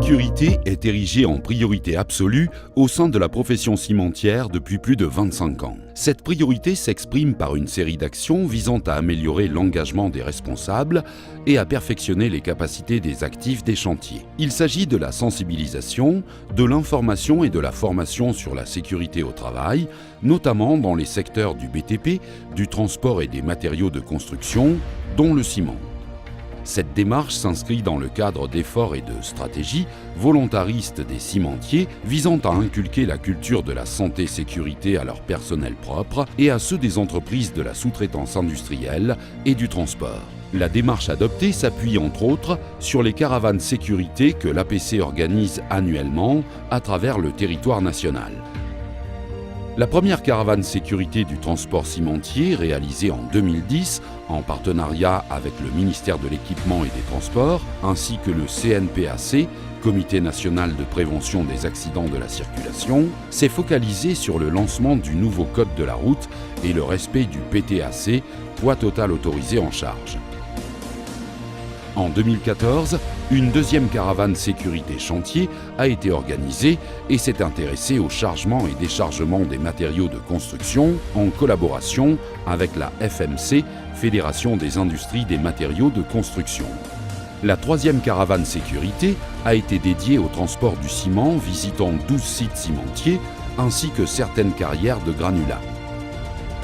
sécurité est érigée en priorité absolue au sein de la profession cimentière depuis plus de 25 ans. Cette priorité s'exprime par une série d'actions visant à améliorer l'engagement des responsables et à perfectionner les capacités des actifs des chantiers. Il s'agit de la sensibilisation, de l'information et de la formation sur la sécurité au travail, notamment dans les secteurs du BTP, du transport et des matériaux de construction, dont le ciment. Cette démarche s'inscrit dans le cadre d'efforts et de stratégies volontaristes des cimentiers visant à inculquer la culture de la santé-sécurité à leur personnel propre et à ceux des entreprises de la sous-traitance industrielle et du transport. La démarche adoptée s'appuie entre autres sur les caravanes sécurité que l'APC organise annuellement à travers le territoire national. La première caravane sécurité du transport cimentier, réalisée en 2010 en partenariat avec le ministère de l'Équipement et des Transports, ainsi que le CNPAC, Comité national de prévention des accidents de la circulation, s'est focalisée sur le lancement du nouveau code de la route et le respect du PTAC, poids total autorisé en charge. En 2014, une deuxième caravane sécurité chantier a été organisée et s'est intéressée au chargement et déchargement des matériaux de construction en collaboration avec la FMC, Fédération des industries des matériaux de construction. La troisième caravane sécurité a été dédiée au transport du ciment visitant 12 sites cimentiers ainsi que certaines carrières de granulats.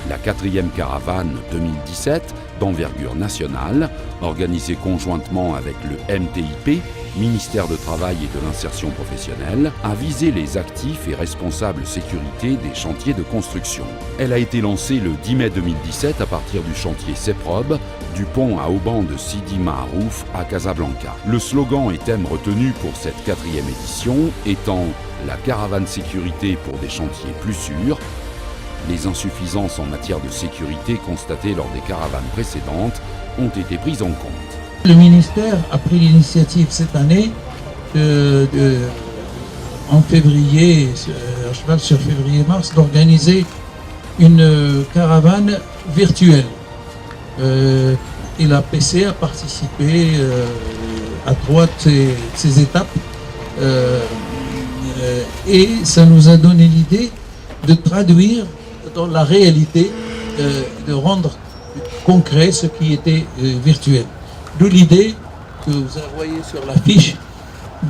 La quatrième caravane 2017, d'envergure nationale, organisée conjointement avec le MTIP, Ministère de Travail et de l'Insertion professionnelle, a visé les actifs et responsables sécurité des chantiers de construction. Elle a été lancée le 10 mai 2017 à partir du chantier CEPROB, du pont à Auban de Sidi Maharouf à Casablanca. Le slogan et thème retenu pour cette quatrième édition étant « La caravane sécurité pour des chantiers plus sûrs », les insuffisances en matière de sécurité constatées lors des caravanes précédentes ont été prises en compte. Le ministère a pris l'initiative cette année en février, sur février-mars, d'organiser une caravane virtuelle. Et l'APC a participé à 3 de ces étapes et ça nous a donné l'idée de traduire dans la réalité, de rendre concret ce qui était virtuel. D'où l'idée que vous voyez sur l'affiche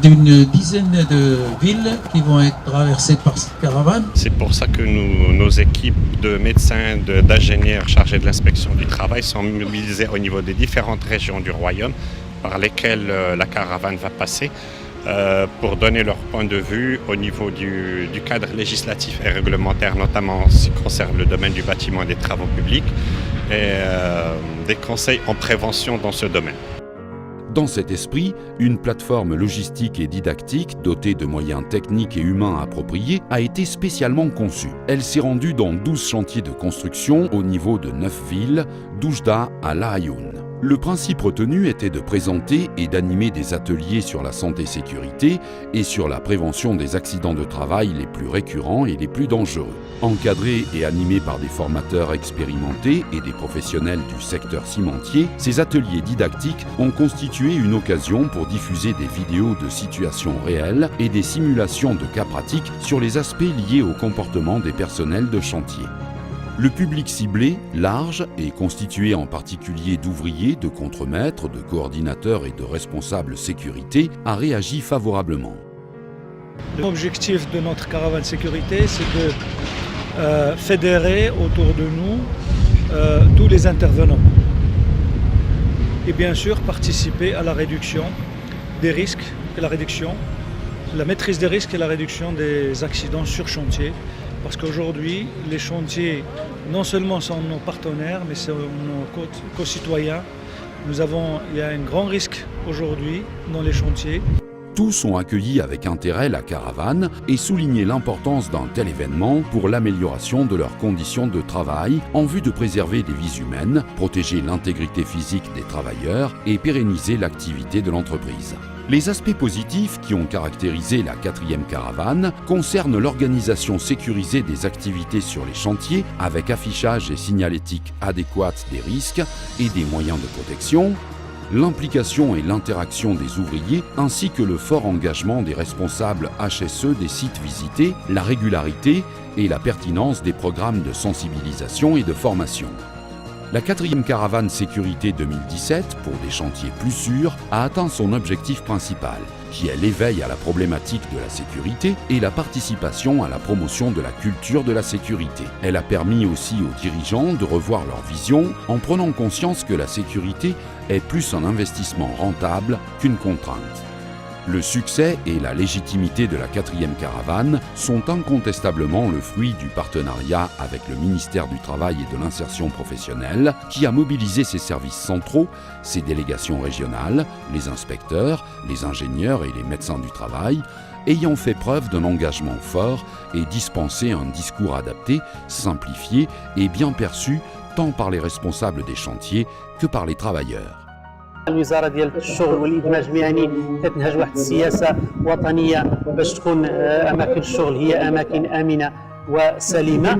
d'une dizaine de villes qui vont être traversées par cette caravane. C'est pour ça que nos équipes de médecins, d'ingénieurs chargés de l'inspection du travail sont mobilisées au niveau des différentes régions du royaume par lesquelles la caravane va passer. Pour donner leur point de vue au niveau du cadre législatif et réglementaire, notamment en ce qui concerne le domaine du bâtiment et des travaux publics, et des conseils en prévention dans ce domaine. Dans cet esprit, une plateforme logistique et didactique dotée de moyens techniques et humains appropriés a été spécialement conçue. Elle s'est rendue dans 12 chantiers de construction au niveau de 9 villes, d'Oujda à La Ayoun. Le principe retenu était de présenter et d'animer des ateliers sur la santé-sécurité et sur la prévention des accidents de travail les plus récurrents et les plus dangereux. Encadrés et animés par des formateurs expérimentés et des professionnels du secteur cimentier, ces ateliers didactiques ont constitué une occasion pour diffuser des vidéos de situations réelles et des simulations de cas pratiques sur les aspects liés au comportement des personnels de chantier. Le public ciblé, large et constitué en particulier d'ouvriers, de contremaîtres, de coordinateurs et de responsables sécurité, a réagi favorablement. L'objectif de notre caravane sécurité, c'est de fédérer autour de nous tous les intervenants et bien sûr participer à la réduction des risques et la maîtrise des risques et la réduction des accidents sur chantier. Parce qu'aujourd'hui, les chantiers, non seulement sont nos partenaires, mais sont nos concitoyens. Il y a un grand risque aujourd'hui dans les chantiers. Tous ont accueilli avec intérêt la caravane et souligné l'importance d'un tel événement pour l'amélioration de leurs conditions de travail en vue de préserver des vies humaines, protéger l'intégrité physique des travailleurs et pérenniser l'activité de l'entreprise. Les aspects positifs qui ont caractérisé la quatrième caravane concernent l'organisation sécurisée des activités sur les chantiers avec affichage et signalétique adéquate des risques et des moyens de protection, l'implication et l'interaction des ouvriers ainsi que le fort engagement des responsables HSE des sites visités, la régularité et la pertinence des programmes de sensibilisation et de formation. La 4e caravane sécurité 2017, pour des chantiers plus sûrs, a atteint son objectif principal, qui est l'éveil à la problématique de la sécurité et la participation à la promotion de la culture de la sécurité. Elle a permis aussi aux dirigeants de revoir leur vision en prenant conscience que la sécurité est plus un investissement rentable qu'une contrainte. Le succès et la légitimité de la 4e caravane sont incontestablement le fruit du partenariat avec le ministère du Travail et de l'Insertion professionnelle qui a mobilisé ses services centraux, ses délégations régionales, les inspecteurs, les ingénieurs et les médecins du travail, ayant fait preuve d'un engagement fort et dispensé un discours adapté, simplifié et bien perçu tant par les responsables des chantiers que par les travailleurs. الوزاره ديال الشغل والادماج المهني كتنهج واحد السياسه وطنيه باش تكون اماكن الشغل هي اماكن امنه وسليمه،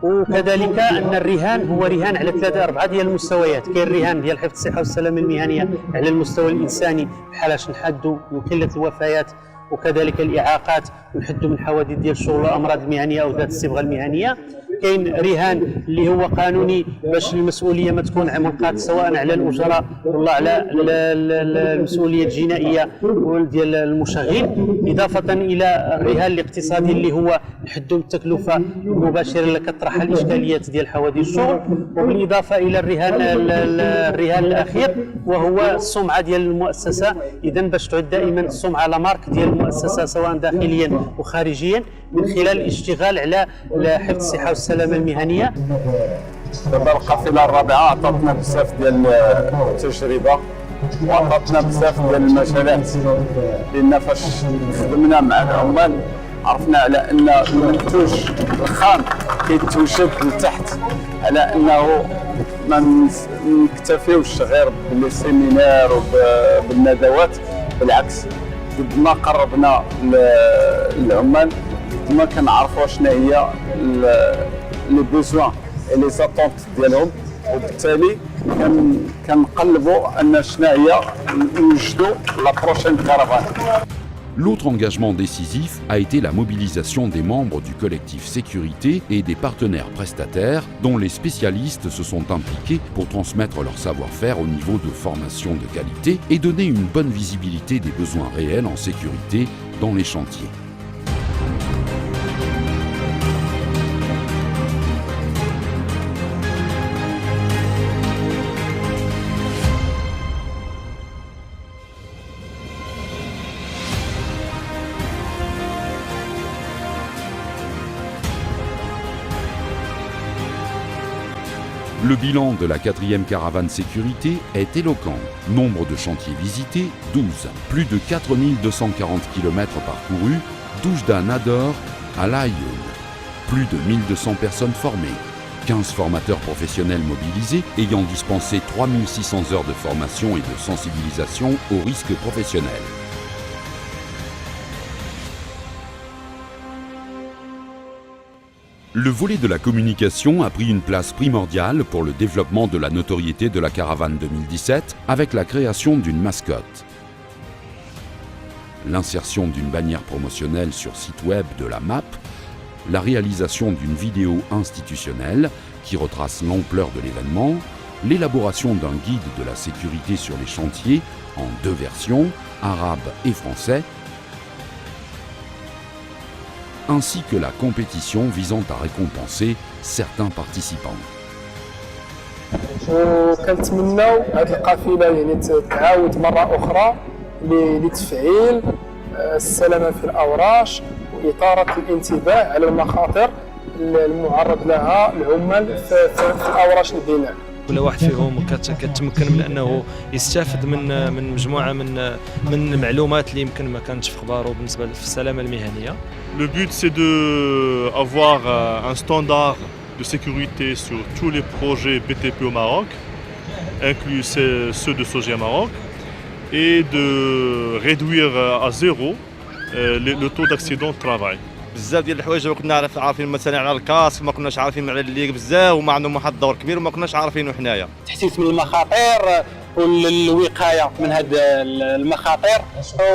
وكذلك ان الرهان هو رهان على 3-4 ديال المستويات. كاين الرهان ديال حفظ الصحه والسلامه المهنيه على المستوى الانساني بحال باش نحدوا من قله الوفيات وكذلك الاعاقات ونحدوا من حوادث ديال الشغل والامراض المهنيه او ذات الصبغه المهنيه. كاين رهان اللي هو قانوني باش المسؤوليه ما تكون منقاطه سواء على الاجراء ولا على المسؤوليه الجنائيه ديال المشغل، اضافه الى الرهان الاقتصادي اللي هو نحدوا التكلفه المباشره اللي كطرح الاشكاليات ديال حوادث الشغل، وبالاضافه الى الرهان الاخير وهو السمعه ديال المؤسسه. اذا باش تعد دائما السمعه لا مارك ديال المؤسسه سواء داخليا وخارجيا من خلال الاشتغال على حفظ الصحه والسلامه المهنيه. دابا القافله الرابعه عطاتنا بزاف ديال التجربه وعطاتنا بزاف ديال المجالات، لان فاش خدمنا مع العمال عرفنا على ان المنتوج الخام كيتوجد لتحت، على انه ما نكتفيوش غير بالسيمينار وبالندوات، بالعكس قد ما قربنا العمال قد ما كنعرفوا شنو هي لي بوزوان اي لي زاتونت ديالهم، وبالتالي كنقلبوا ان شنو هي نوجدوا لا بروشين كارافان. L'autre engagement décisif a été la mobilisation des membres du collectif sécurité et des partenaires prestataires dont les spécialistes se sont impliqués pour transmettre leur savoir-faire au niveau de formation de qualité et donner une bonne visibilité des besoins réels en sécurité dans les chantiers. Le bilan de la 4e caravane sécurité est éloquent. Nombre de chantiers visités, 12. Plus de 4240 km parcourus, d'Oujda Nador à La Aïoun. Plus de 1200 personnes formées. 15 formateurs professionnels mobilisés ayant dispensé 3600 heures de formation et de sensibilisation aux risques professionnels. Le volet de la communication a pris une place primordiale pour le développement de la notoriété de la caravane 2017 avec la création d'une mascotte. L'insertion d'une bannière promotionnelle sur site web de la MAP, la réalisation d'une vidéo institutionnelle qui retrace l'ampleur de l'événement, l'élaboration d'un guide de la sécurité sur les chantiers en 2 versions, arabe et français, ainsi que la compétition visant à récompenser certains participants. وكنتمناو هذه القافله يعني تعاود مره اخرى لتفعيل السلامه في الاوراش واثاره الانتباه على المخاطر المعرض لها العمال في الاوراش البناء. كل واحد فيهم كتمكن من انه يستافد من مجموعه من المعلومات اللي يمكن ما كانتش في خباره بالنسبه للسلامه المهنيه. Le but c'est d'avoir un standard de sécurité sur tous les projets BTP au Maroc, inclus ceux de Sogea Maroc, et de réduire à 0 le taux d'accident de travail. بزاف ديال الحوايج ما كنا عارفين مثلا على الكاسك، ما كناش عارفين على الليك بزاف، وما عندهم واحد الدور كبير وما كناش عارفينه حنايا. تحسيس من المخاطر، والوقايه من هذه المخاطر.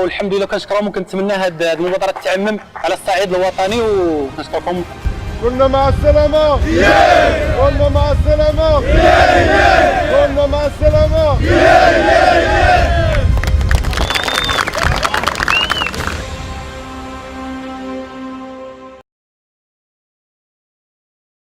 والحمد لله كنشكرهم وكنتمنى هذه المبادره تعمم على الصعيد الوطني وكنشكركم. كنا مع السلامه. كنا مع السلامه. كنا مع السلامه.